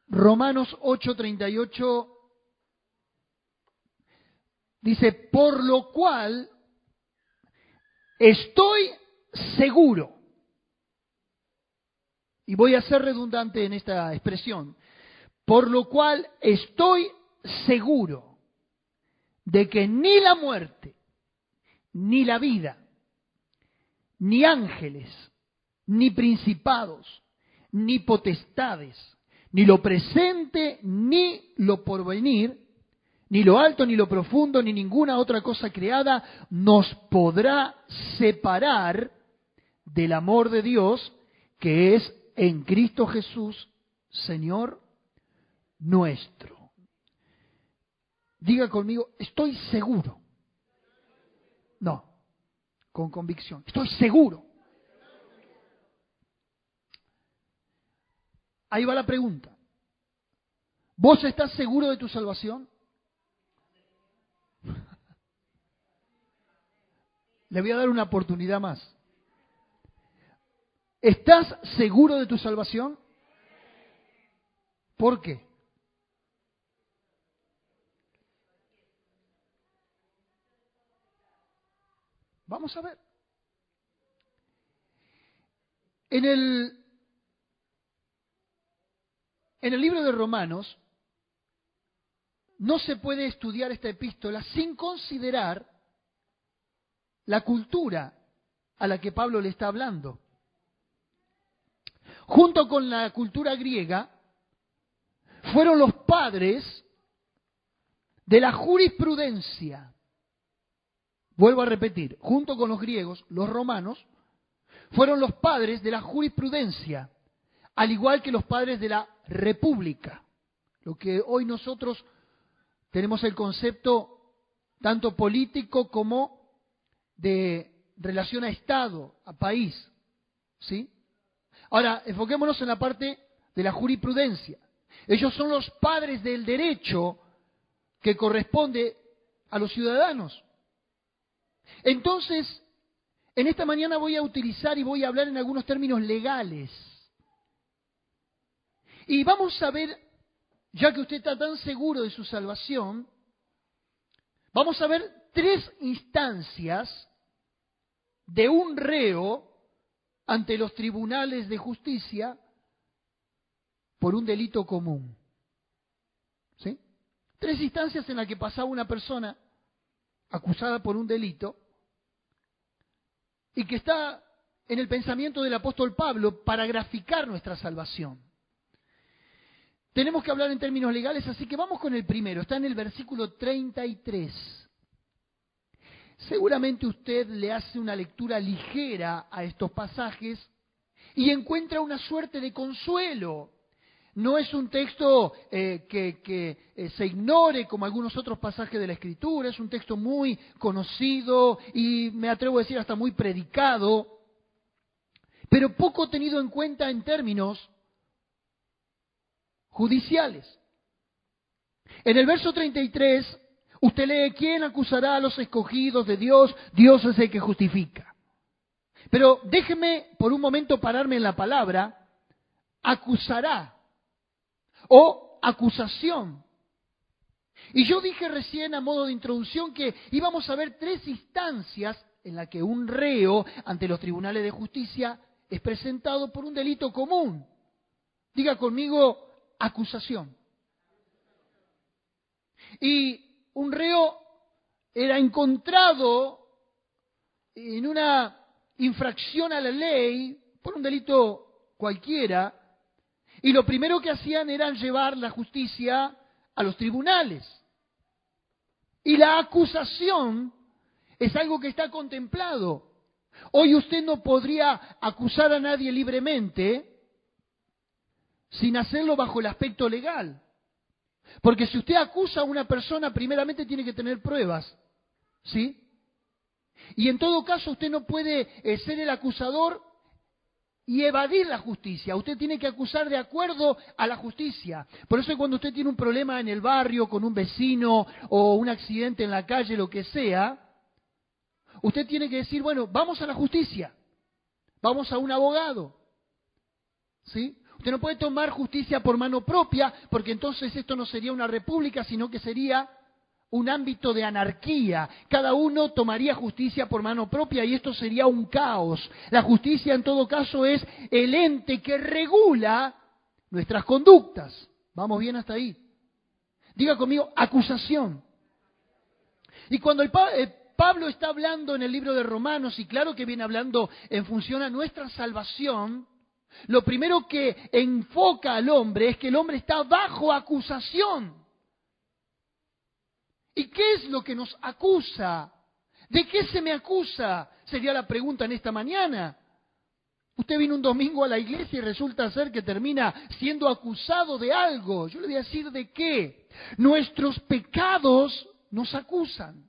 Romanos 8:38 dice, por lo cual estoy seguro, y voy a ser redundante en esta expresión, por lo cual estoy seguro de que ni la muerte, ni la vida, ni ángeles, ni principados, ni potestades, ni lo presente, ni lo porvenir, ni lo alto, ni lo profundo, ni ninguna otra cosa creada nos podrá separar del amor de Dios que es en Cristo Jesús, Señor nuestro. Diga conmigo, estoy seguro. No, con convicción. Estoy seguro. Ahí va la pregunta. ¿Vos estás seguro de tu salvación? Le voy a dar una oportunidad más. ¿Estás seguro de tu salvación? ¿Por qué? Vamos a ver. En el libro de Romanos no se puede estudiar esta epístola sin considerar la cultura a la que Pablo le está hablando. Junto con la cultura griega, fueron los padres de la jurisprudencia. Vuelvo a repetir, junto con los griegos, los romanos, fueron los padres de la jurisprudencia, al igual que los padres de la república. Lo que hoy nosotros tenemos el concepto tanto político como de relación a Estado, a país. ¿Sí? Ahora, enfoquémonos en la parte de la jurisprudencia. Ellos son los padres del derecho que corresponde a los ciudadanos. Entonces, en esta mañana voy a utilizar y voy a hablar en algunos términos legales. Y vamos a ver, ya que usted está tan seguro de su salvación, vamos a ver 3 instancias de un reo ante los tribunales de justicia por un delito común. ¿Sí? 3 instancias en las que pasaba una persona acusada por un delito y que está en el pensamiento del apóstol Pablo para graficar nuestra salvación. Tenemos que hablar en términos legales, así que vamos con el primero. Está en el versículo 33. Seguramente usted le hace una lectura ligera a estos pasajes y encuentra una suerte de consuelo. No es un texto que se ignore como algunos otros pasajes de la Escritura, es un texto muy conocido y me atrevo a decir hasta muy predicado, pero poco tenido en cuenta en términos judiciales. En el verso 33, usted lee, ¿quién acusará a los escogidos de Dios? Dios es el que justifica. Pero déjeme por un momento pararme en la palabra acusará o acusación. Y yo dije recién a modo de introducción que íbamos a ver 3 instancias en las que un reo ante los tribunales de justicia es presentado por un delito común. Diga conmigo, acusación. Y un reo era encontrado en una infracción a la ley por un delito cualquiera, y lo primero que hacían era llevar la justicia a los tribunales. Y la acusación es algo que está contemplado. Hoy usted no podría acusar a nadie libremente sin hacerlo bajo el aspecto legal. Porque si usted acusa a una persona, primeramente tiene que tener pruebas, ¿sí? Y en todo caso usted no puede ser el acusador y evadir la justicia. Usted tiene que acusar de acuerdo a la justicia. Por eso cuando usted tiene un problema en el barrio, con un vecino, o un accidente en la calle, lo que sea, usted tiene que decir, bueno, vamos a la justicia, vamos a un abogado, ¿sí? Usted Usted no puede tomar justicia por mano propia, porque entonces esto no sería una república, sino que sería un ámbito de anarquía. Cada uno tomaría justicia por mano propia y esto sería un caos. La justicia en todo caso es el ente que regula nuestras conductas. ¿Vamos bien hasta ahí? Diga conmigo, acusación. Y cuando Pablo está hablando en el libro de Romanos, y claro que viene hablando en función a nuestra salvación, lo primero que enfoca al hombre es que el hombre está bajo acusación. ¿Y qué es lo que nos acusa? ¿De qué se me acusa? Sería la pregunta en esta mañana. Usted vino un domingo a la iglesia y resulta ser que termina siendo acusado de algo. Yo le voy a decir de qué. Nuestros pecados nos acusan.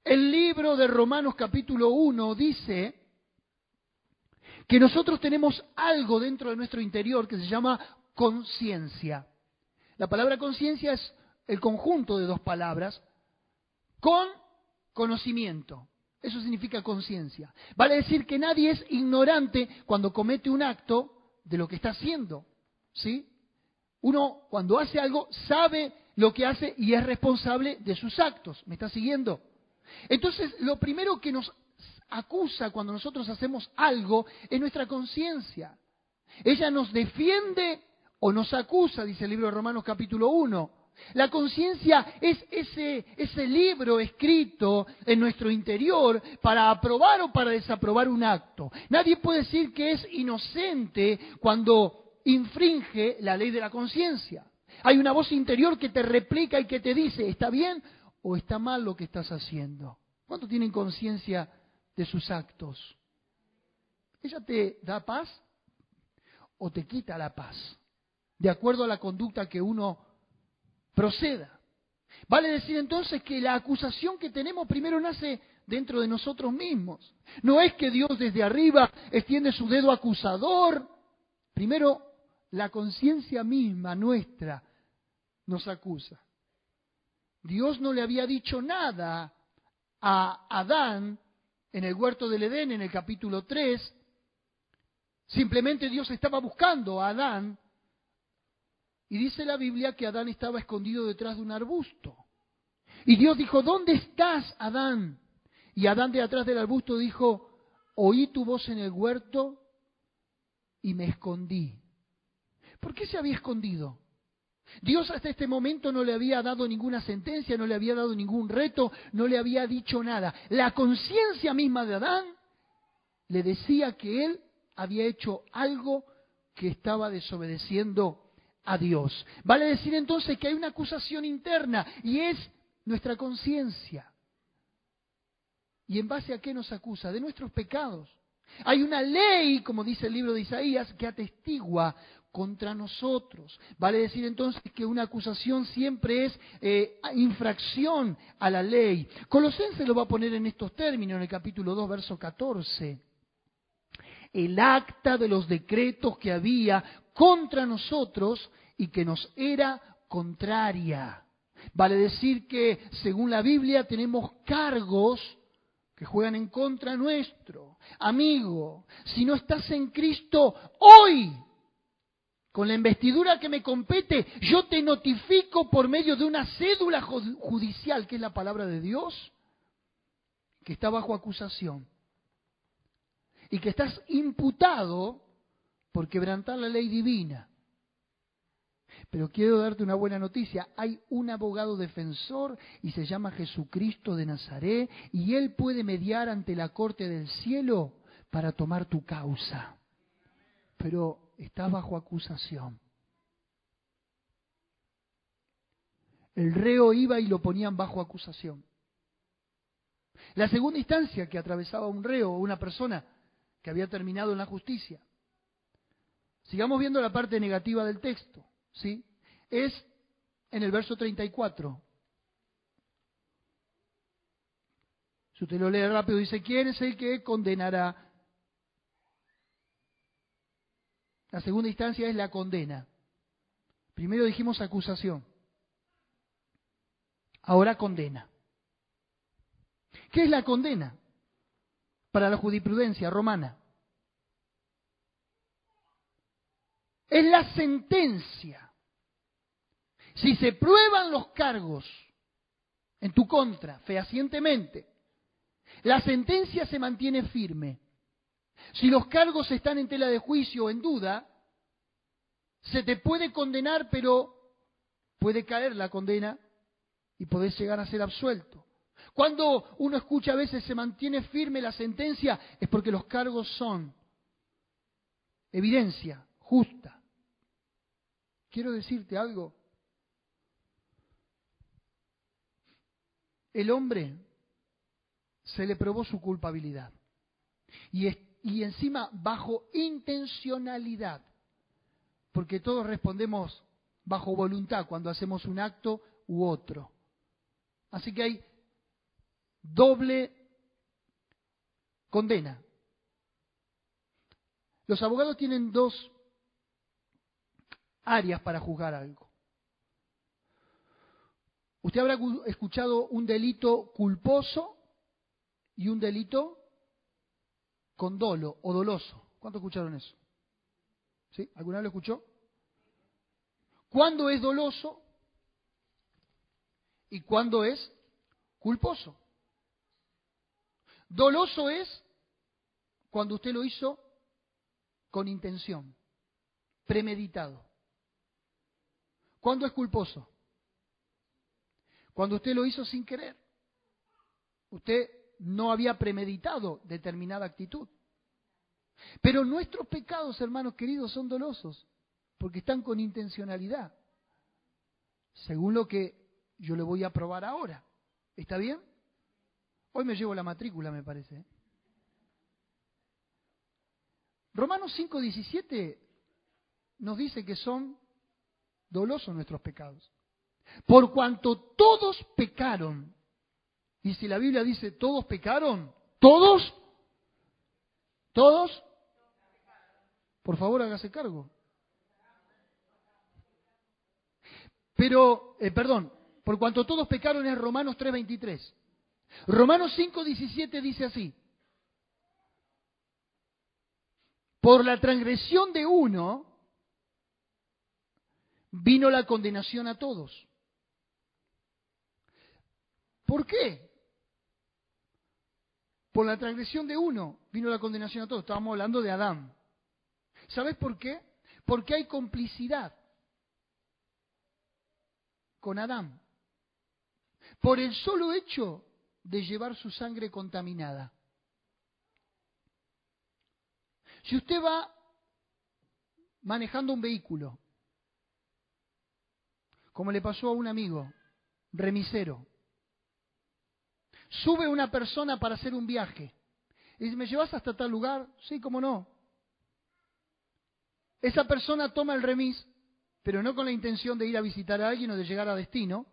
El libro de Romanos capítulo 1 dice que nosotros tenemos algo dentro de nuestro interior que se llama conciencia. La palabra conciencia es el conjunto de dos palabras, con conocimiento. Eso significa conciencia. Vale decir que nadie es ignorante cuando comete un acto de lo que está haciendo, ¿sí? Uno cuando hace algo sabe lo que hace y es responsable de sus actos. ¿Me está siguiendo? Entonces, lo primero que nos acusa cuando nosotros hacemos algo es nuestra conciencia. Ella nos defiende o nos acusa, dice el libro de Romanos capítulo 1. La conciencia es ese libro escrito en nuestro interior para aprobar o para desaprobar un acto. Nadie puede decir que es inocente cuando infringe la ley de la conciencia. Hay una voz interior que te replica y que te dice, ¿está bien o está mal lo que estás haciendo? ¿Cuántos tienen conciencia de sus actos? ¿Ella te da paz o te quita la paz? De acuerdo a la conducta que uno proceda. Vale decir entonces que la acusación que tenemos primero nace dentro de nosotros mismos. No es que Dios desde arriba extiende su dedo acusador. Primero, la conciencia misma nuestra nos acusa. Dios no le había dicho nada a Adán en el huerto del Edén, en el capítulo 3. Simplemente Dios estaba buscando a Adán. Y dice la Biblia que Adán estaba escondido detrás de un arbusto. Y Dios dijo, ¿dónde estás, Adán? Y Adán de atrás del arbusto dijo, oí tu voz en el huerto y me escondí. ¿Por qué se había escondido? Dios hasta este momento no le había dado ninguna sentencia, no le había dado ningún reto, no le había dicho nada. La conciencia misma de Adán le decía que él había hecho algo que estaba desobedeciendo a Dios. Vale decir entonces que hay una acusación interna y es nuestra conciencia. ¿Y en base a qué nos acusa? De nuestros pecados. Hay una ley, como dice el libro de Isaías, que atestigua contra nosotros. Vale decir entonces que una acusación siempre es infracción a la ley. Colosenses lo va a poner en estos términos, en el capítulo 2, verso 14. El acta de los decretos que había contra nosotros y que nos era contraria. Vale decir que, según la Biblia, tenemos cargos que juegan en contra nuestro. Amigo, si no estás en Cristo hoy, con la investidura que me compete, yo te notifico por medio de una cédula judicial, que es la palabra de Dios, que está bajo acusación. Y que estás imputado por quebrantar la ley divina. Pero quiero darte una buena noticia. Hay un abogado defensor y se llama Jesucristo de Nazaret y Él puede mediar ante la corte del cielo para tomar tu causa. Pero estás bajo acusación. El reo iba y lo ponían bajo acusación. La segunda instancia que atravesaba un reo o una persona que había terminado en la justicia. Sigamos viendo la parte negativa del texto, ¿sí? Es en el verso 34. Si usted lo lee rápido, dice, ¿quién es el que condenará? La segunda instancia es la condena. Primero dijimos acusación. Ahora condena. ¿Qué es la condena? Para la jurisprudencia romana. es la sentencia. Si se prueban los cargos en tu contra, fehacientemente, la sentencia se mantiene firme. Si los cargos están en tela de juicio o en duda, se te puede condenar, pero puede caer la condena y podés llegar a ser absuelto. Cuando uno escucha a veces se mantiene firme la sentencia, es porque los cargos son evidencia justa. Quiero decirte algo. El hombre se le probó su culpabilidad. Y encima bajo intencionalidad. Porque todos respondemos bajo voluntad cuando hacemos un acto u otro. Así que hay doble condena. Los abogados tienen dos áreas para juzgar algo. Usted habrá escuchado un delito culposo y un delito con dolo o doloso. ¿Cuántos escucharon eso? ¿Sí? ¿Alguna vez lo escuchó? ¿Cuándo es doloso y cuándo es culposo? Doloso es cuando usted lo hizo con intención, premeditado. ¿Cuándo es culposo? Cuando usted lo hizo sin querer. Usted no había premeditado determinada actitud. Pero nuestros pecados, hermanos queridos, son dolosos, porque están con intencionalidad, según lo que yo le voy a probar ahora. ¿Está bien? Hoy me llevo la matrícula, me parece. Romanos 5:17 nos dice que son dolosos nuestros pecados. Por cuanto todos pecaron, y si la Biblia dice todos pecaron, todos, por favor hágase cargo. Pero, por cuanto todos pecaron es Romanos 3:23. Romanos 5:17 dice así: por la transgresión de uno vino la condenación a todos. ¿Por qué? Por la transgresión de uno vino la condenación a todos. Estábamos hablando de Adán. ¿Sabes por qué? Porque hay complicidad con Adán. Por el solo hecho de llevar su sangre contaminada. Si usted va manejando un vehículo, como le pasó a un amigo, remisero, sube una persona para hacer un viaje y dice, ¿me llevas hasta tal lugar? Sí, cómo no. Esa persona toma el remis, pero no con la intención de ir a visitar a alguien o de llegar a destino,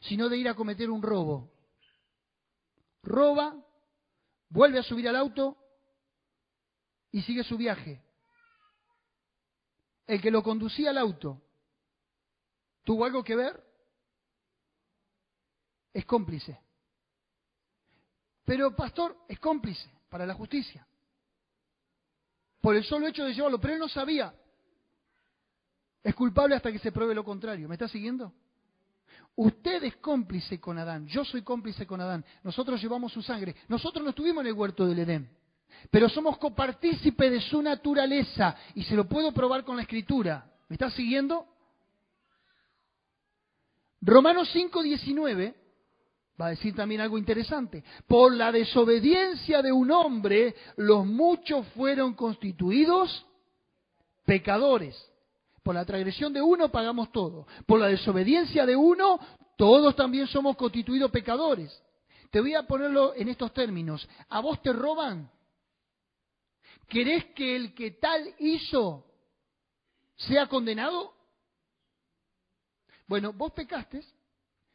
sino de ir a cometer un robo. Roba, vuelve a subir al auto y sigue su viaje. El que lo conducía al auto, ¿tuvo algo que ver? Es cómplice. Pero, pastor, es cómplice para la justicia. Por el solo hecho de llevarlo, pero él no sabía. Es culpable hasta que se pruebe lo contrario. ¿Me está siguiendo? Usted es cómplice con Adán, yo soy cómplice con Adán. Nosotros llevamos su sangre. Nosotros no estuvimos en el huerto del Edén, pero somos copartícipes de su naturaleza y se lo puedo probar con la Escritura. ¿Me está siguiendo? Romanos 5:19 va a decir también algo interesante. Por la desobediencia de un hombre, los muchos fueron constituidos pecadores. Por la transgresión de uno pagamos todo. Por la desobediencia de uno, todos también somos constituidos pecadores. Te voy a ponerlo en estos términos. ¿A vos te roban? ¿Querés que el que tal hizo sea condenado? Bueno, vos pecaste,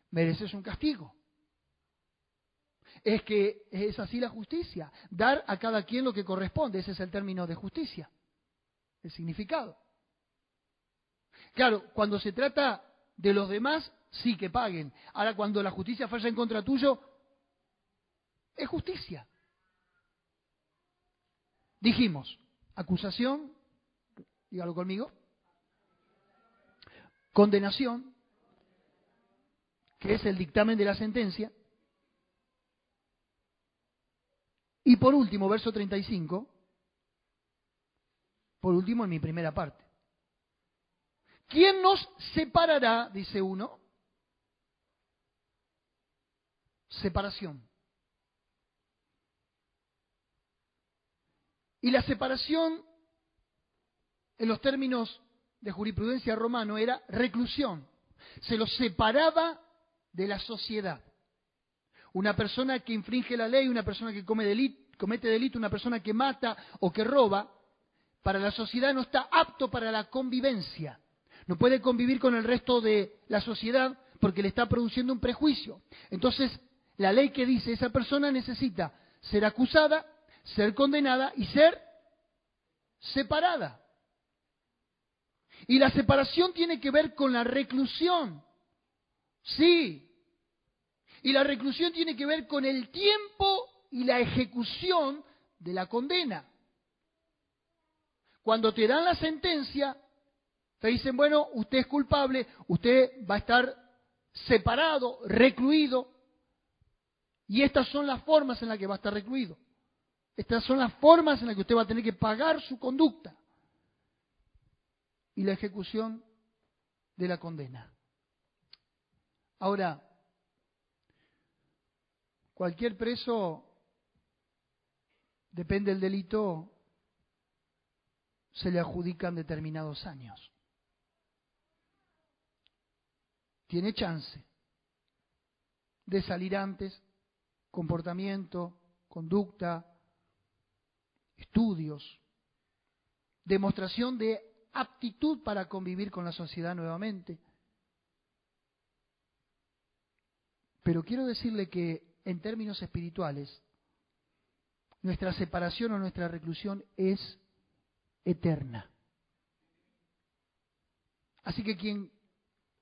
mereces un castigo. Es que es así la justicia. Dar a cada quien lo que corresponde. Ese es el término de justicia. El significado. Claro, cuando se trata de los demás, sí que paguen. Ahora, cuando la justicia falla en contra tuyo, es justicia. Dijimos, acusación, dígalo conmigo, condenación, que es el dictamen de la sentencia. Y por último, verso 35, por último en mi primera parte. ¿Quién nos separará, dice uno? Separación. Y la separación, en los términos de jurisprudencia romano, era reclusión. Se los separaba de la sociedad. Una persona que infringe la ley, una persona que comete delito, una persona que mata o que roba, para la sociedad no está apto para la convivencia. No puede convivir con el resto de la sociedad porque le está produciendo un prejuicio. Entonces, la ley que dice esa persona necesita ser acusada, ser condenada y ser separada. Y la separación tiene que ver con la reclusión. Sí. Y la reclusión tiene que ver con el tiempo y la ejecución de la condena. Cuando te dan la sentencia, te dicen, bueno, usted es culpable, usted va a estar separado, recluido, y estas son las formas en las que va a estar recluido. Estas son las formas en las que usted va a tener que pagar su conducta. Y la ejecución de la condena. Ahora, cualquier preso, depende del delito, se le adjudican determinados años. Tiene chance de salir antes, comportamiento, conducta, estudios, demostración de aptitud para convivir con la sociedad nuevamente. Pero quiero decirle que en términos espirituales, nuestra separación o nuestra reclusión es eterna. Así que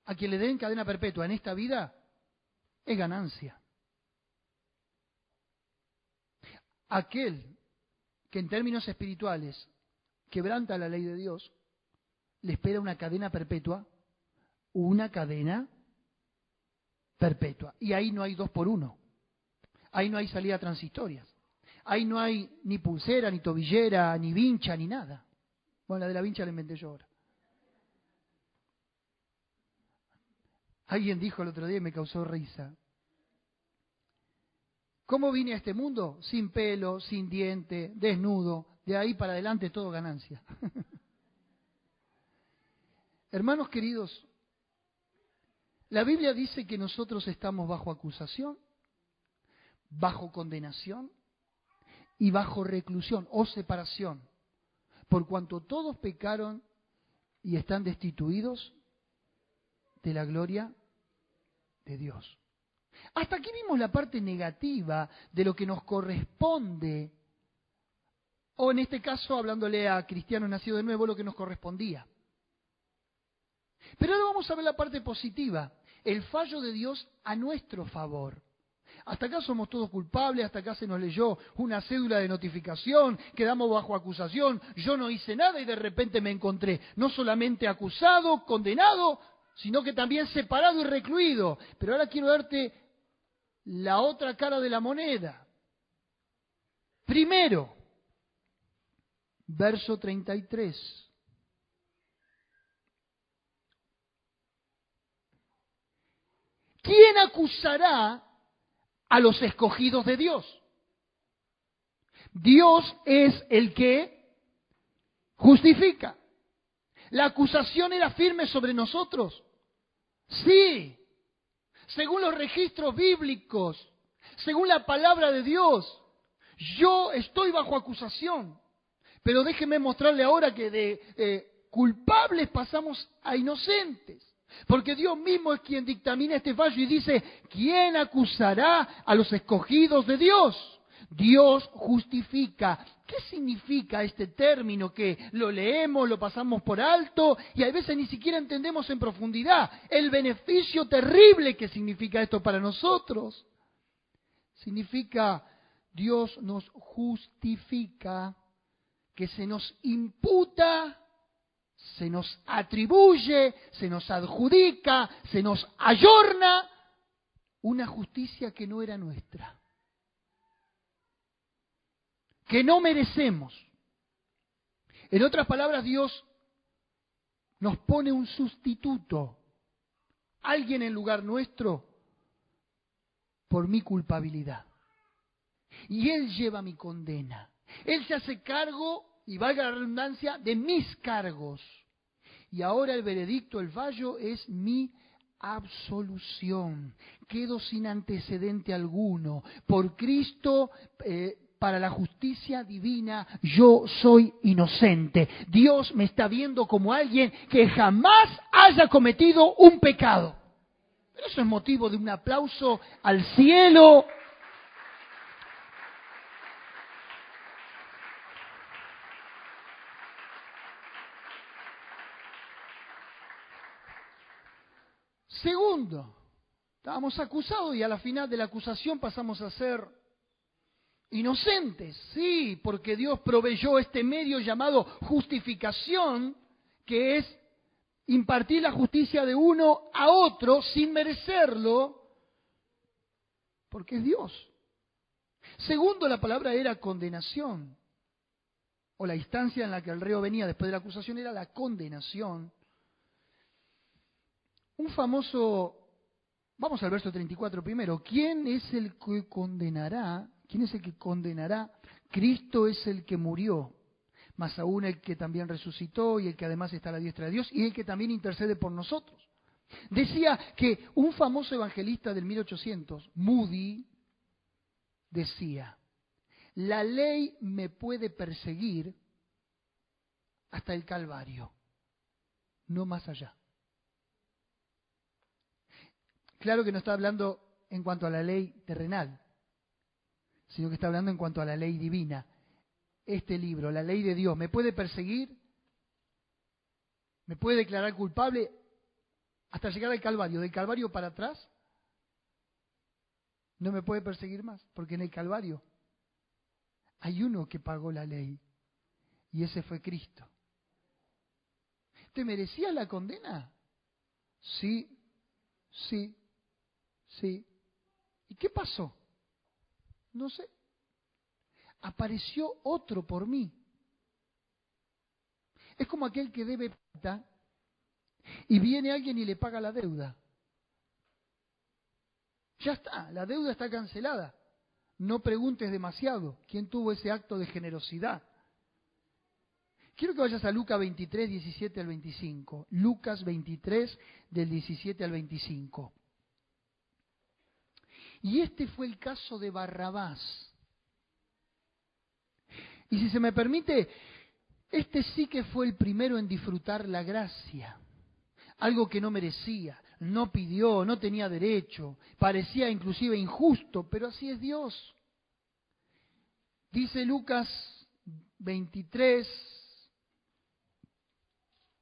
a quien le den cadena perpetua en esta vida es ganancia. Aquel que en términos espirituales quebranta la ley de Dios, le espera una cadena perpetua, una cadena perpetua. Y ahí no hay 2 por 1. Ahí no hay salida a transistorias. Ahí no hay ni pulsera, ni tobillera, ni vincha, ni nada. Bueno, la de la vincha la inventé yo ahora. Alguien dijo el otro día y me causó risa. ¿Cómo vine a este mundo? Sin pelo, sin diente, desnudo. De ahí para adelante todo ganancia. Hermanos queridos, la Biblia dice que nosotros estamos bajo acusación, bajo condenación y bajo reclusión o separación, por cuanto todos pecaron y están destituidos de la gloria de Dios. Hasta aquí vimos la parte negativa de lo que nos corresponde, o en este caso, hablándole a cristianos nacidos de nuevo, lo que nos correspondía. Pero ahora vamos a ver la parte positiva, el fallo de Dios a nuestro favor. Hasta acá somos todos culpables, hasta acá se nos leyó una cédula de notificación, quedamos bajo acusación, yo no hice nada y de repente me encontré no solamente acusado, condenado, sino que también separado y recluido. Pero ahora quiero darte la otra cara de la moneda. Primero, verso 33. ¿Quién acusará a los escogidos de Dios? Dios es el que justifica. ¿La acusación era firme sobre nosotros? Sí. Según los registros bíblicos, según la palabra de Dios, yo estoy bajo acusación. Pero déjeme mostrarle ahora que de culpables pasamos a inocentes. Porque Dios mismo es quien dictamina este fallo y dice, ¿quién acusará a los escogidos de Dios? Dios justifica. ¿Qué significa este término que lo leemos, lo pasamos por alto y a veces ni siquiera entendemos en profundidad? El beneficio terrible que significa esto para nosotros. Significa Dios nos justifica, que se nos imputa se nos atribuye, se nos adjudica, se nos ayorna una justicia que no era nuestra, que no merecemos. En otras palabras, Dios nos pone un sustituto, alguien en lugar nuestro, por mi culpabilidad. Y Él lleva mi condena. Él se hace cargo, y valga la redundancia, de mis cargos. Y ahora el veredicto, el fallo, es mi absolución. Quedo sin antecedente alguno. Por Cristo, para la justicia divina, yo soy inocente. Dios me está viendo como alguien que jamás haya cometido un pecado. Pero eso es motivo de un aplauso al cielo. Segundo, estábamos acusados y a la final de la acusación pasamos a ser inocentes. Sí, porque Dios proveyó este medio llamado justificación, que es impartir la justicia de uno a otro sin merecerlo, porque es Dios. Segundo, la palabra era condenación, o la instancia en la que el reo venía después de la acusación era la condenación. Un famoso, vamos al verso 34 primero, ¿quién es el que condenará? ¿Quién es el que condenará? Cristo es el que murió, más aún el que también resucitó y el que además está a la diestra de Dios y el que también intercede por nosotros. Decía que un famoso evangelista del 1800, Moody, decía, la ley me puede perseguir hasta el Calvario, no más allá. Claro que no está hablando en cuanto a la ley terrenal, sino que está hablando en cuanto a la ley divina. Este libro, la ley de Dios, ¿me puede perseguir? ¿Me puede declarar culpable hasta llegar al Calvario? ¿Del Calvario para atrás? No me puede perseguir más, porque en el Calvario hay uno que pagó la ley, y ese fue Cristo. ¿Te merecías la condena? Sí, sí, sí. ¿Y qué pasó? No sé. Apareció otro por mí. Es como aquel que debe plata y viene alguien y le paga la deuda. Ya está, la deuda está cancelada. No preguntes demasiado quién tuvo ese acto de generosidad. Quiero que vayas a Lucas 23, 17 al 25. Lucas 23, del 17 al 25. Y este fue el caso de Barrabás. Y si se me permite, este sí que fue el primero en disfrutar la gracia. Algo que no merecía, no pidió, no tenía derecho, parecía inclusive injusto, pero así es Dios. Dice Lucas 23,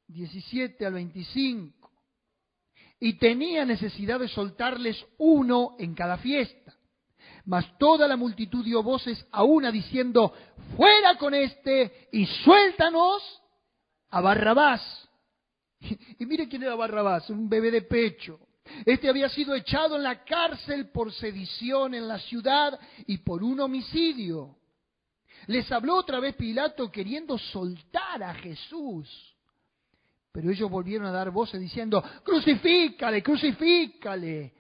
17 al 25. Y tenía necesidad de soltarles uno en cada fiesta. Mas toda la multitud dio voces a una diciendo, fuera con este y suéltanos a Barrabás. Y mire quién era Barrabás, un bebé de pecho. Este había sido echado en la cárcel por sedición en la ciudad y por un homicidio. Les habló otra vez Pilato queriendo soltar a Jesús. Pero ellos volvieron a dar voces diciendo, crucifícale, crucifícale.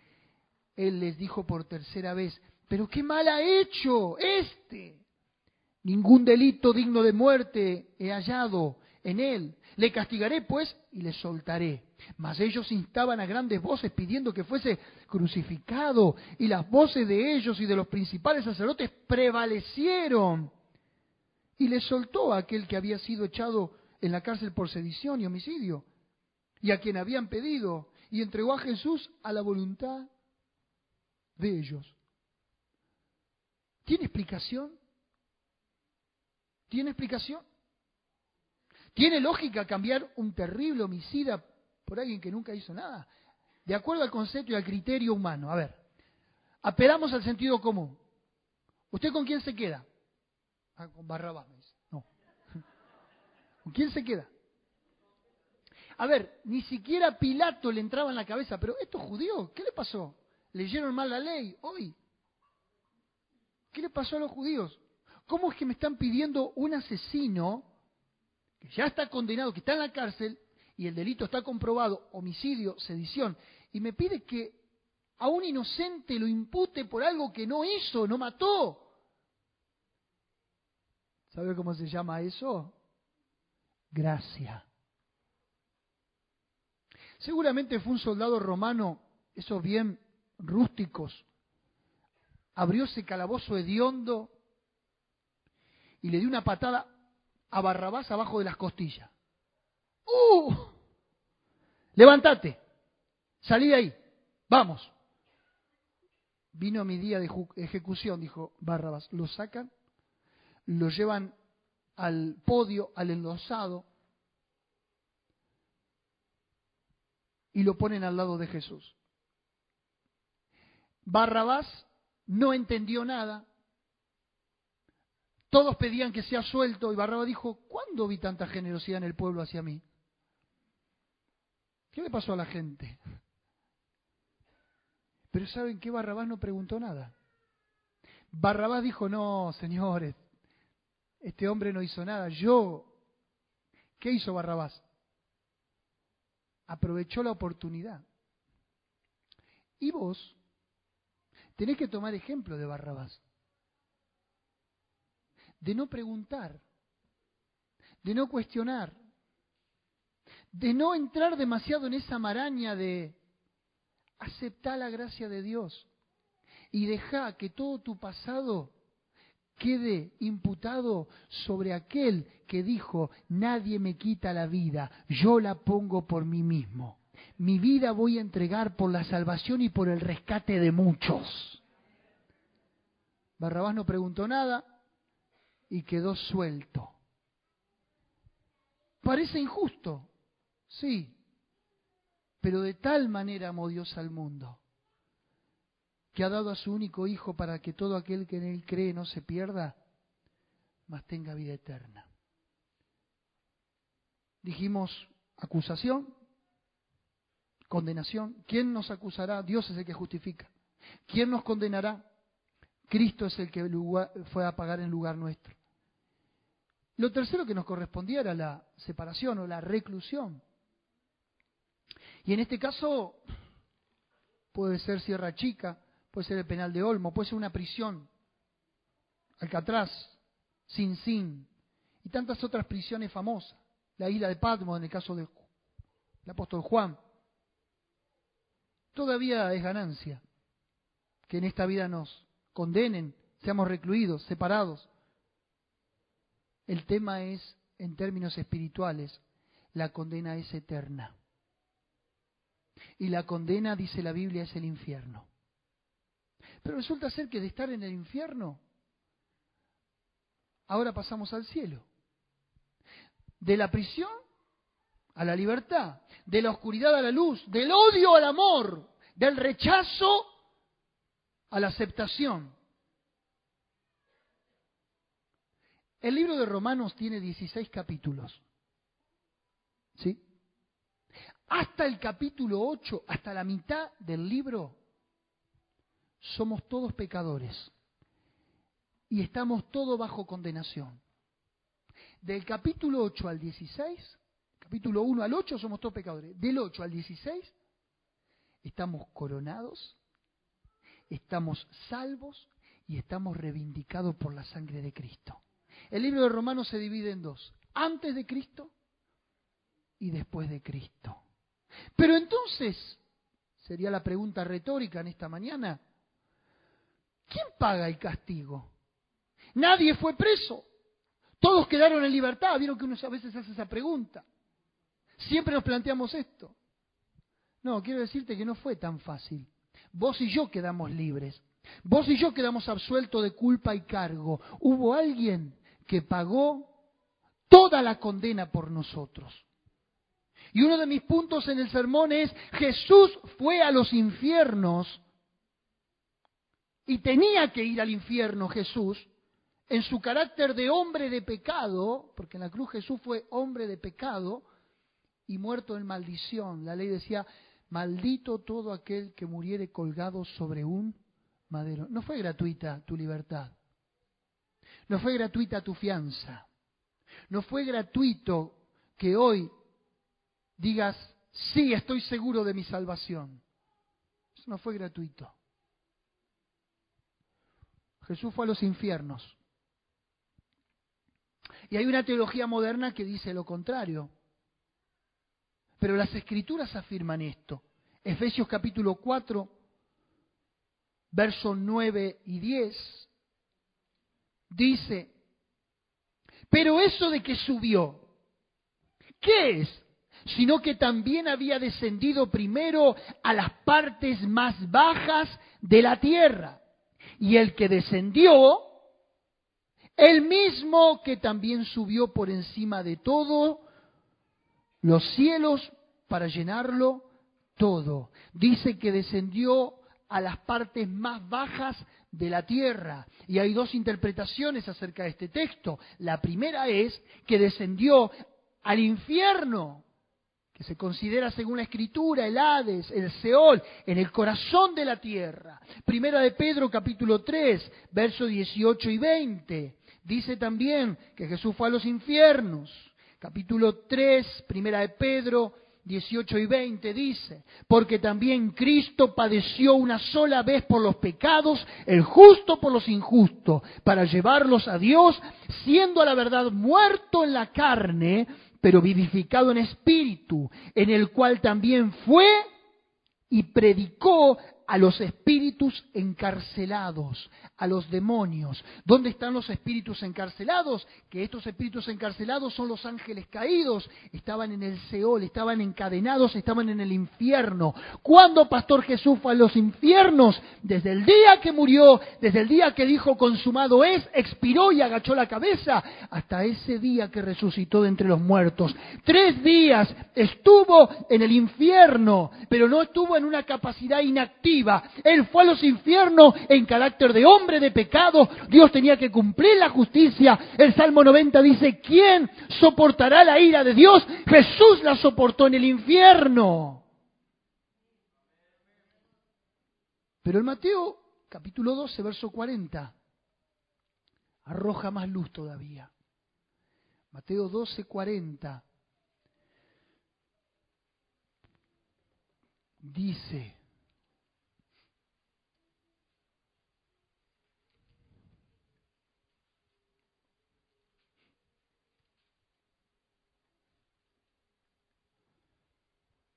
Él les dijo por tercera vez, pero qué mal ha hecho este. Ningún delito digno de muerte he hallado en él. Le castigaré pues y le soltaré. Mas ellos instaban a grandes voces pidiendo que fuese crucificado. Y las voces de ellos y de los principales sacerdotes prevalecieron. Y le soltó a aquel que había sido echado en la cárcel por sedición y homicidio. Y a quien habían pedido. Y entregó a Jesús a la voluntad de ellos. ¿Tiene explicación? ¿Tiene explicación? ¿Tiene lógica cambiar un terrible homicida por alguien que nunca hizo nada? De acuerdo al concepto y al criterio humano. A ver, apelamos al sentido común. ¿Usted con quién se queda? Ah, con Barrabás, me dice. No. ¿Con quién se queda? A ver, ni siquiera Pilato le entraba en la cabeza, pero estos judíos, ¿qué le pasó? ¿Leyeron mal la ley hoy? ¿Qué le pasó a los judíos? ¿Cómo es que me están pidiendo un asesino que ya está condenado, que está en la cárcel, y el delito está comprobado, homicidio, sedición, y me pide que a un inocente lo impute por algo que no hizo, no mató? ¿Sabe cómo se llama eso? Gracia. Seguramente fue un soldado romano, esos bien rústicos, abrió ese calabozo hediondo y le dio una patada a Barrabás abajo de las costillas. Levántate, salí de ahí, vamos. Vino mi día de ejecución, dijo Barrabás. Lo sacan, lo llevan al podio, al enlosado, y lo ponen al lado de Jesús. Barrabás no entendió nada. Todos pedían que sea suelto y Barrabás dijo, ¿cuándo vi tanta generosidad en el pueblo hacia mí? ¿Qué le pasó a la gente? Pero ¿saben qué? Barrabás no preguntó nada. Barrabás dijo, no, señores, este hombre no hizo nada. ¿Qué hizo Barrabás? Aprovechó la oportunidad. Y vos tenés que tomar ejemplo de Barrabás. De no preguntar, de no cuestionar, de no entrar demasiado en esa maraña de aceptar la gracia de Dios y dejar que todo tu pasado quede imputado sobre aquel que dijo, nadie me quita la vida, yo la pongo por mí mismo. Mi vida voy a entregar por la salvación y por el rescate de muchos. Barrabás no preguntó nada y quedó suelto. Parece injusto, sí, pero de tal manera amó Dios al mundo, que ha dado a su único Hijo para que todo aquel que en Él cree no se pierda, mas tenga vida eterna. Dijimos acusación, condenación. ¿Quién nos acusará? Dios es el que justifica. ¿Quién nos condenará? Cristo es el que fue a pagar en lugar nuestro. Lo tercero que nos correspondía era la separación o la reclusión. Y en este caso puede ser Sierra Chica, puede ser el penal de Olmo, puede ser una prisión, Alcatraz, Sin Sin, y tantas otras prisiones famosas. La isla de Patmos en el caso del apóstol Juan. Todavía es ganancia que en esta vida nos condenen, seamos recluidos, separados. El tema es, en términos espirituales, la condena es eterna. Y la condena, dice la Biblia, es el infierno. Pero resulta ser que de estar en el infierno, ahora pasamos al cielo. De la prisión a la libertad, de la oscuridad a la luz, del odio al amor, del rechazo a la aceptación. El libro de Romanos tiene 16 capítulos. ¿Sí? Hasta el capítulo 8, hasta la mitad del libro, somos todos pecadores. Y estamos todos bajo condenación. Del capítulo 8 al 16, capítulo 1 al 8 somos todos pecadores. Del 8 al 16 estamos coronados, estamos salvos y estamos reivindicados por la sangre de Cristo. El libro de Romanos se divide en dos, antes de Cristo y después de Cristo. Pero entonces, sería la pregunta retórica en esta mañana, ¿quién paga el castigo? Nadie fue preso, todos quedaron en libertad. Vieron que uno a veces hace esa pregunta. Siempre nos planteamos esto. No, quiero decirte que no fue tan fácil. Vos y yo quedamos libres. Vos y yo quedamos absueltos de culpa y cargo. Hubo alguien que pagó toda la condena por nosotros. Y uno de mis puntos en el sermón es, Jesús fue a los infiernos y tenía que ir al infierno Jesús en su carácter de hombre de pecado, porque en la cruz Jesús fue hombre de pecado, y muerto en maldición. La ley decía, maldito todo aquel que muriere colgado sobre un madero. No fue gratuita tu libertad. No fue gratuita tu fianza. No fue gratuito que hoy digas, sí, estoy seguro de mi salvación. Eso no fue gratuito. Jesús fue a los infiernos. Y hay una teología moderna que dice lo contrario. Pero las Escrituras afirman esto. Efesios capítulo 4, versos 9 y 10, dice, pero eso de que subió, ¿qué es? Sino que también había descendido primero a las partes más bajas de la tierra. Y el que descendió, el mismo que también subió por encima de todo los cielos para llenarlo todo. Dice que descendió a las partes más bajas de la tierra. Y hay dos interpretaciones acerca de este texto. La primera es que descendió al infierno, que se considera según la Escritura el Hades, el Seol, en el corazón de la tierra. Primera de Pedro capítulo 3, versos 18 y 20. Dice también que Jesús fue a los infiernos. Capítulo 3, Primera de Pedro 18 y 20 dice, porque también Cristo padeció una sola vez por los pecados, el justo por los injustos, para llevarlos a Dios, siendo a la verdad muerto en la carne, pero vivificado en espíritu, en el cual también fue y predicó a los espíritus encarcelados, a los demonios. ¿Dónde están los espíritus encarcelados? Que estos espíritus encarcelados son los ángeles caídos. Estaban en el Seol, estaban encadenados, estaban en el infierno. ¿Cuándo Pastor Jesús fue a los infiernos? Desde el día que murió, desde el día que dijo consumado es, expiró y agachó la cabeza, hasta ese día que resucitó de entre los muertos. 3 días estuvo en el infierno, pero no estuvo en una capacidad inactiva. Él fue a los infiernos en carácter de hombre de pecado. Dios tenía que cumplir la justicia. El Salmo 90 dice, ¿quién soportará la ira de Dios? Jesús la soportó en el infierno. Pero en Mateo capítulo 12, verso 40, arroja más luz todavía. Mateo 12, 40 dice,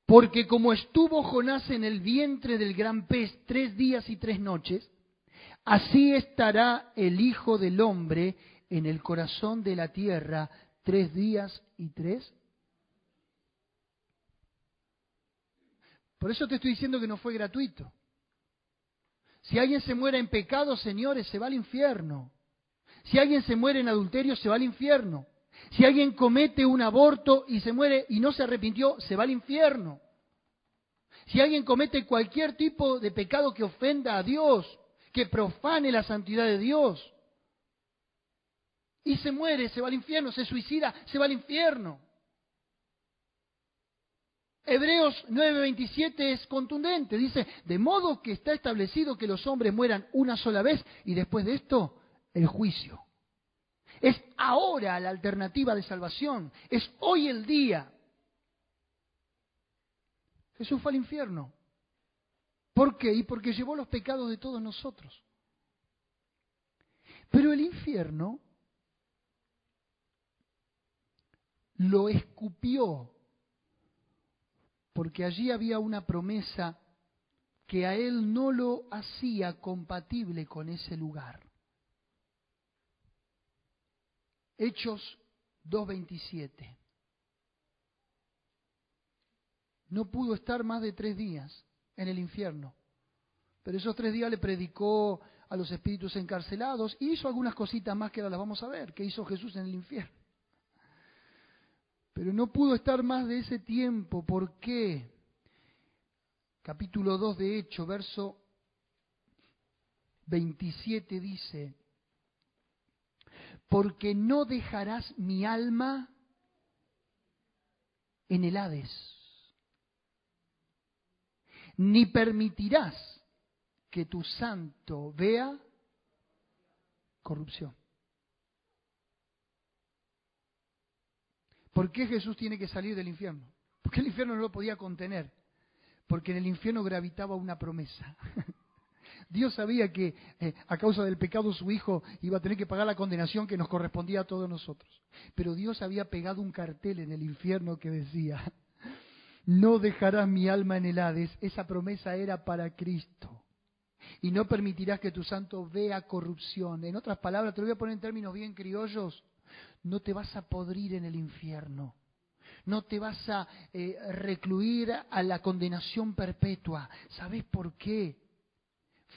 porque como estuvo Jonás en el vientre del gran pez 3 días y 3 noches, así estará el Hijo del Hombre en el corazón de la tierra 3 días y 3. Por eso te estoy diciendo que no fue gratuito. Si alguien se muere en pecado, señores, se va al infierno. Si alguien se muere en adulterio, se va al infierno. Si alguien comete un aborto y se muere y no se arrepintió, se va al infierno. Si alguien comete cualquier tipo de pecado que ofenda a Dios, que profane la santidad de Dios, y se muere, se va al infierno, se suicida, se va al infierno. Hebreos 9:27 es contundente, dice, de modo que está establecido que los hombres mueran una sola vez y después de esto, el juicio. Es ahora la alternativa de salvación, es hoy el día. Jesús fue al infierno. ¿Por qué? Y porque llevó los pecados de todos nosotros. Pero el infierno lo escupió, porque allí había una promesa que a él no lo hacía compatible con ese lugar. Hechos 2:27. No pudo estar más de 3 días en el infierno. Pero esos 3 días le predicó a los espíritus encarcelados y hizo algunas cositas más que ahora las vamos a ver, que hizo Jesús en el infierno. Pero no pudo estar más de ese tiempo. ¿Por qué? Capítulo 2 de Hechos, verso 27 dice, porque no dejarás mi alma en el Hades, ni permitirás que tu santo vea corrupción. ¿Por qué Jesús tiene que salir del infierno? Porque el infierno no lo podía contener. Porque en el infierno gravitaba una promesa. Dios sabía que a causa del pecado su Hijo iba a tener que pagar la condenación que nos correspondía a todos nosotros. Pero Dios había pegado un cartel en el infierno que decía: no dejarás mi alma en el Hades. Esa promesa era para Cristo. Y no permitirás que tu santo vea corrupción. En otras palabras, te lo voy a poner en términos bien criollos: no te vas a podrir en el infierno. No te vas a recluir a la condenación perpetua. ¿Sabes por qué?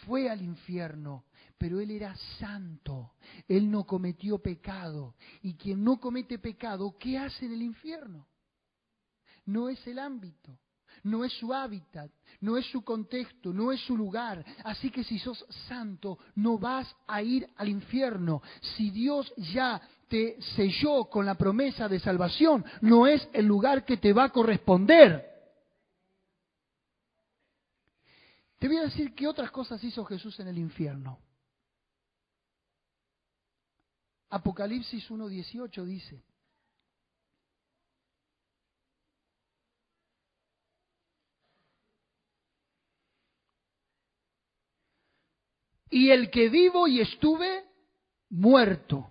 Fue al infierno, pero Él era santo. Él no cometió pecado. Y quien no comete pecado, ¿qué hace en el infierno? No es el ámbito, no es su hábitat, no es su contexto, no es su lugar. Así que si sos santo, no vas a ir al infierno. Si Dios ya te selló con la promesa de salvación, no es el lugar que te va a corresponder. Te voy a decir qué otras cosas hizo Jesús en el infierno. Apocalipsis 1:18 dice: y el que vivo y estuve muerto,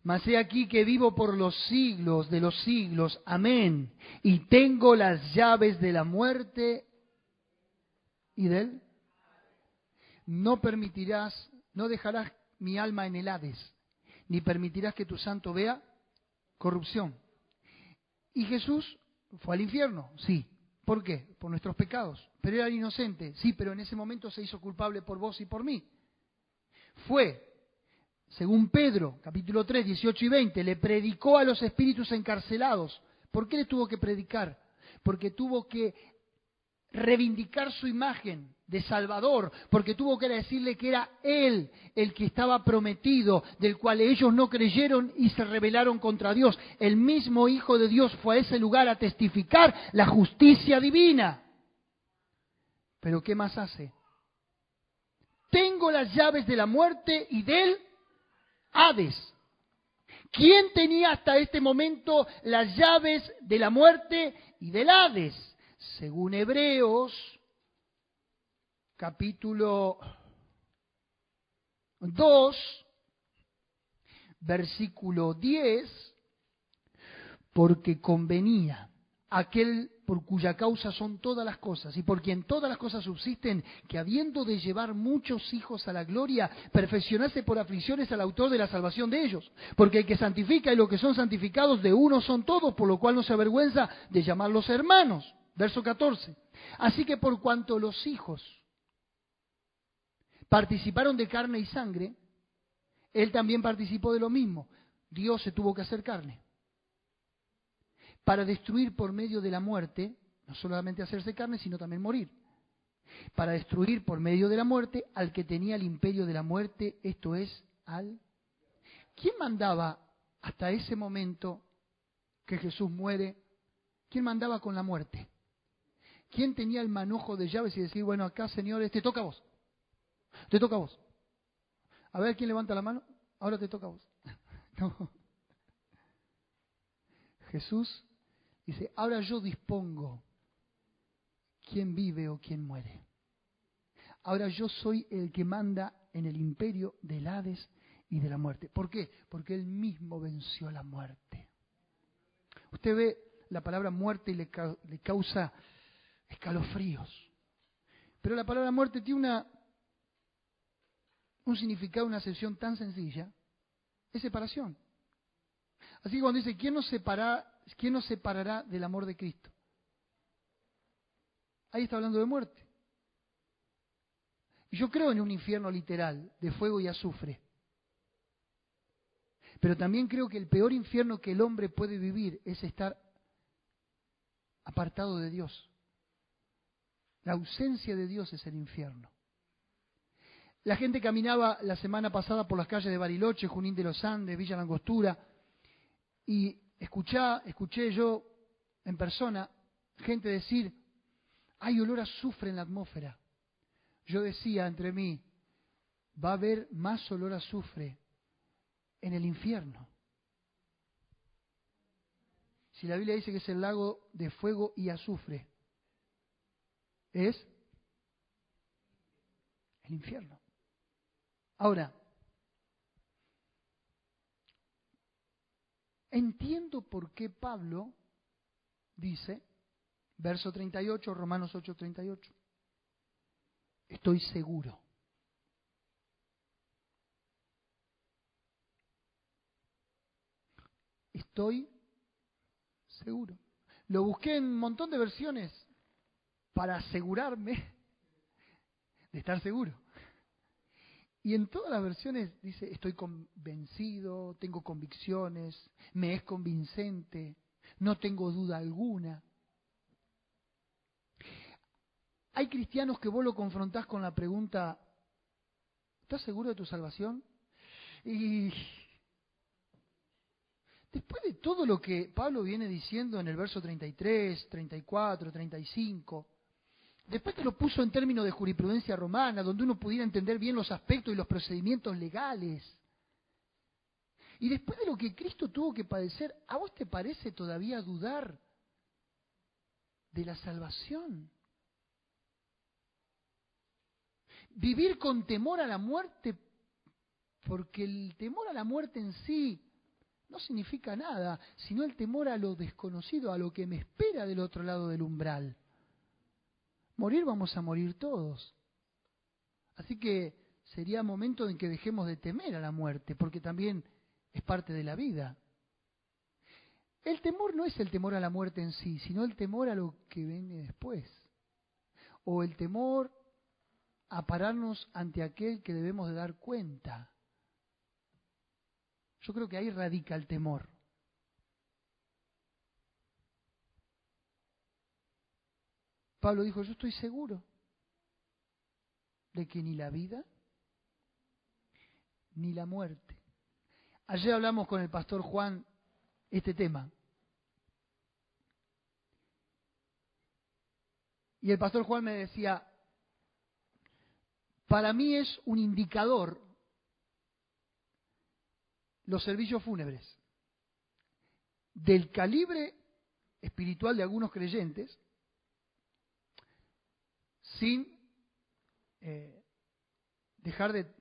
mas he aquí que vivo por los siglos de los siglos, amén, y tengo las llaves de la muerte y del... No permitirás, no dejarás mi alma en el Hades, ni permitirás que tu santo vea corrupción. ¿Y Jesús fue al infierno? Sí. ¿Por qué? Por nuestros pecados. Pero era inocente. Sí, pero en ese momento se hizo culpable por vos y por mí. Fue, según Pedro, capítulo 3, 18 y 20, le predicó a los espíritus encarcelados. ¿Por qué le tuvo que predicar? Porque tuvo que reivindicar su imagen de Salvador, porque tuvo que decirle que era Él el que estaba prometido, del cual ellos no creyeron y se rebelaron contra Dios. El mismo Hijo de Dios fue a ese lugar a testificar la justicia divina. Pero ¿qué más hace? Tengo las llaves de la muerte y del Hades. ¿Quién tenía hasta este momento las llaves de la muerte y del Hades? Según Hebreos, capítulo 2, versículo 10, porque convenía aquel por cuya causa son todas las cosas, y por quien todas las cosas subsisten, que habiendo de llevar muchos hijos a la gloria, perfeccionase por aflicciones al autor de la salvación de ellos. Porque el que santifica y los que son santificados de uno son todos, por lo cual no se avergüenza de llamarlos hermanos. Verso 14. Así que por cuanto los hijos participaron de carne y sangre, él también participó de lo mismo. Dios se tuvo que hacer carne para destruir por medio de la muerte, no solamente hacerse carne, sino también morir. Para destruir por medio de la muerte al que tenía el imperio de la muerte, esto es, al... ¿Quién mandaba hasta ese momento que Jesús muere? ¿Quién mandaba con la muerte? ¿Quién tenía el manojo de llaves y decir, bueno, acá, señores, te toca a vos? Te toca a vos. A ver, ¿quién levanta la mano? Ahora te toca a vos. No. Jesús dice, ahora yo dispongo quién vive o quién muere. Ahora yo soy el que manda en el imperio del Hades y de la muerte. ¿Por qué? Porque Él mismo venció la muerte. Usted ve la palabra muerte y le causa escalofríos. Pero la palabra muerte tiene un significado, una acepción tan sencilla, es separación. Así que cuando dice, ¿quién nos separará del amor de Cristo? Ahí está hablando de muerte. Y yo creo en un infierno literal, de fuego y azufre. Pero también creo que el peor infierno que el hombre puede vivir es estar apartado de Dios. La ausencia de Dios es el infierno. La gente caminaba la semana pasada por las calles de Bariloche, Junín de los Andes, Villa Langostura, y escuché yo en persona gente decir, hay olor a azufre en la atmósfera. Yo decía entre mí, va a haber más olor a azufre en el infierno. Si la Biblia dice que es el lago de fuego y azufre, es el infierno. Ahora, entiendo por qué Pablo dice, verso 38, Romanos 8:38, estoy seguro. Estoy seguro. Lo busqué en un montón de versiones para asegurarme de estar seguro. Y en todas las versiones dice, estoy convencido, tengo convicciones, me es convincente, no tengo duda alguna. Hay cristianos que vos lo confrontás con la pregunta, ¿estás seguro de tu salvación? Y después de todo lo que Pablo viene diciendo en el verso 33, 34, 35, después te lo puso en términos de jurisprudencia romana, donde uno pudiera entender bien los aspectos y los procedimientos legales. Y después de lo que Cristo tuvo que padecer, ¿a vos te parece todavía dudar de la salvación? Vivir con temor a la muerte, porque el temor a la muerte en sí no significa nada, sino el temor a lo desconocido, a lo que me espera del otro lado del umbral. Morir vamos a morir todos. Así que sería momento en que dejemos de temer a la muerte, porque también es parte de la vida. El temor no es el temor a la muerte en sí, sino el temor a lo que viene después. O el temor a pararnos ante aquel que debemos de dar cuenta. Yo creo que ahí radica el temor. Pablo dijo, yo estoy seguro de que ni la vida ni la muerte. Ayer hablamos con el pastor Juan este tema. Y el pastor Juan me decía, para mí es un indicador los servicios fúnebres del calibre espiritual de algunos creyentes, sin dejar de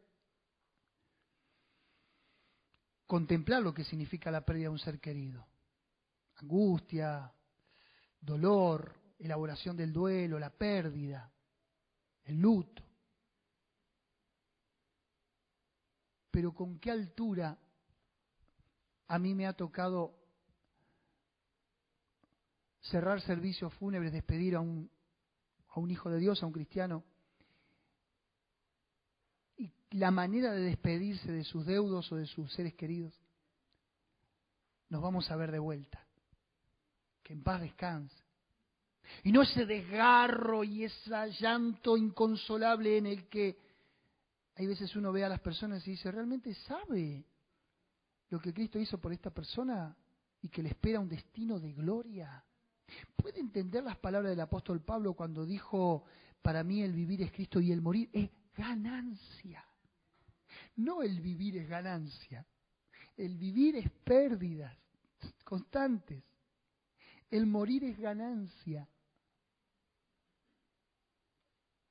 contemplar lo que significa la pérdida de un ser querido. Angustia, dolor, elaboración del duelo, la pérdida, el luto. Pero ¿con qué altura a mí me ha tocado cerrar servicios fúnebres, despedir a un hijo de Dios, a un cristiano? Y la manera de despedirse de sus deudos o de sus seres queridos. Nos vamos a ver de vuelta. Que en paz descanse. Y no ese desgarro y ese llanto inconsolable en el que hay veces uno ve a las personas y dice, ¿realmente sabe lo que Cristo hizo por esta persona y que le espera un destino de gloria? ¿Puede entender las palabras del apóstol Pablo cuando dijo, para mí el vivir es Cristo y el morir es ganancia? No el vivir es ganancia, el vivir es pérdidas constantes, el morir es ganancia.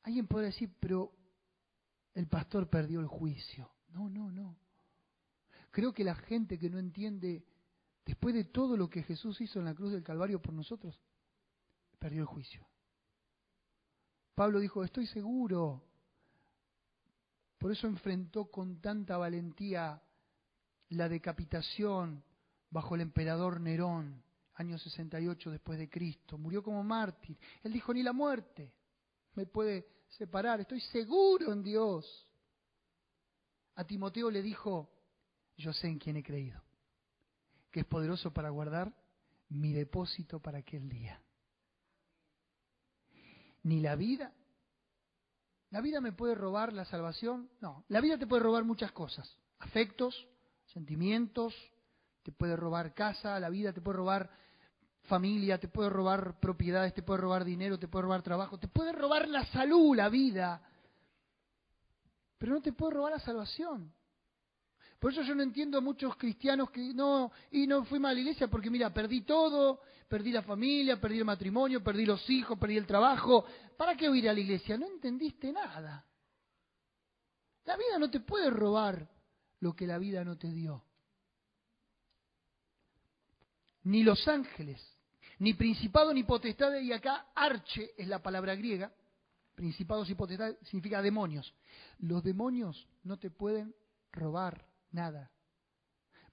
Alguien podrá decir, pero el pastor perdió el juicio. No. Creo que la gente que no entiende, después de todo lo que Jesús hizo en la cruz del Calvario por nosotros, perdió el juicio. Pablo dijo, estoy seguro. Por eso enfrentó con tanta valentía la decapitación bajo el emperador Nerón, año 68 después de Cristo. Murió como mártir. Él dijo, ni la muerte me puede separar. Estoy seguro en Dios. A Timoteo le dijo, yo sé en quién he creído, que es poderoso para guardar mi depósito para aquel día. Ni la vida me puede robar la salvación. No, la vida te puede robar muchas cosas. Afectos, sentimientos, te puede robar casa, la vida te puede robar familia, te puede robar propiedades, te puede robar dinero, te puede robar trabajo, te puede robar la salud, la vida, pero no te puede robar la salvación. Por eso yo no entiendo a muchos cristianos que no fui más a la iglesia porque mira, perdí todo, perdí la familia, perdí el matrimonio, perdí los hijos, perdí el trabajo. ¿Para qué voy a ir a la iglesia? No entendiste nada. La vida no te puede robar lo que la vida no te dio. Ni los ángeles, ni principado ni potestades, y acá arche es la palabra griega, principados y potestades significa demonios. Los demonios no te pueden robar nada.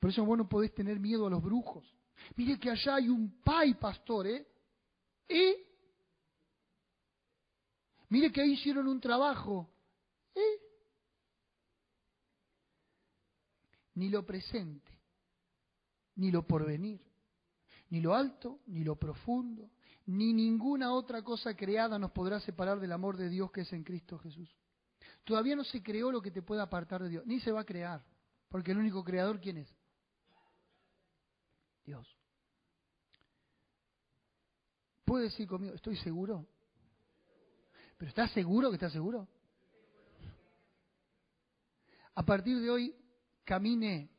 Por eso vos no podés tener miedo a los brujos. Mire que allá hay un pai, pastor, y mire que ahí hicieron un trabajo, ni lo presente, ni lo porvenir, ni lo alto, ni lo profundo, ni ninguna otra cosa creada nos podrá separar del amor de Dios que es en Cristo Jesús. Todavía no se creó lo que te pueda apartar de Dios, ni se va a crear, porque el único creador, ¿quién es? Dios. ¿Puede decir conmigo, estoy seguro? ¿Pero estás seguro que estás seguro? A partir de hoy, camine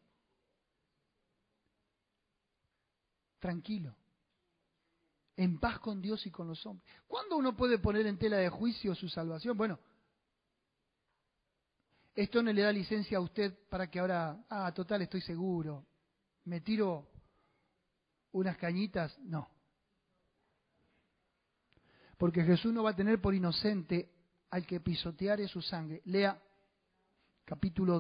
tranquilo, en paz con Dios y con los hombres. ¿Cuándo uno puede poner en tela de juicio su salvación? Bueno, esto no le da licencia a usted para que ahora, total, estoy seguro, me tiro unas cañitas, no. Porque Jesús no va a tener por inocente al que pisoteare su sangre. Lea capítulo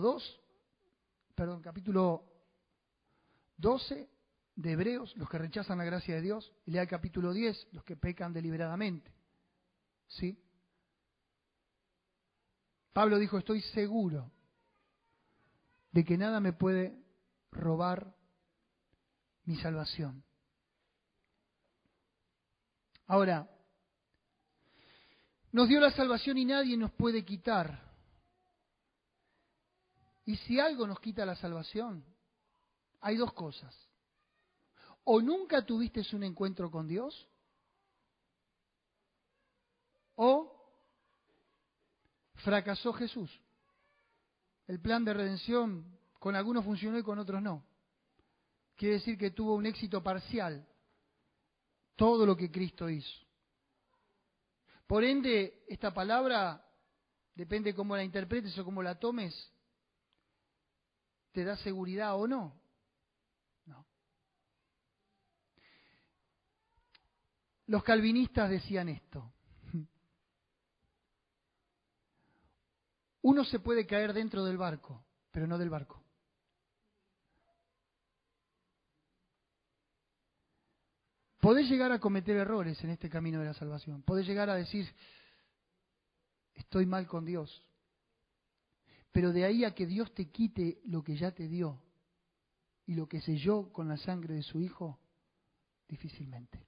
12 de Hebreos, los que rechazan la gracia de Dios, y lea el capítulo 10, los que pecan deliberadamente. ¿Sí? Pablo dijo, estoy seguro de que nada me puede robar mi salvación. Ahora, nos dio la salvación y nadie nos puede quitar. Y si algo nos quita la salvación, hay dos cosas. O nunca tuviste un encuentro con Dios, o fracasó Jesús. El plan de redención con algunos funcionó y con otros no. Quiere decir que tuvo un éxito parcial todo lo que Cristo hizo. Por ende, esta palabra, depende cómo la interpretes o cómo la tomes, ¿te da seguridad o no? No. Los calvinistas decían esto. Uno se puede caer dentro del barco, pero no del barco. Podés llegar a cometer errores en este camino de la salvación. Podés llegar a decir, estoy mal con Dios. Pero de ahí a que Dios te quite lo que ya te dio y lo que selló con la sangre de su Hijo, difícilmente.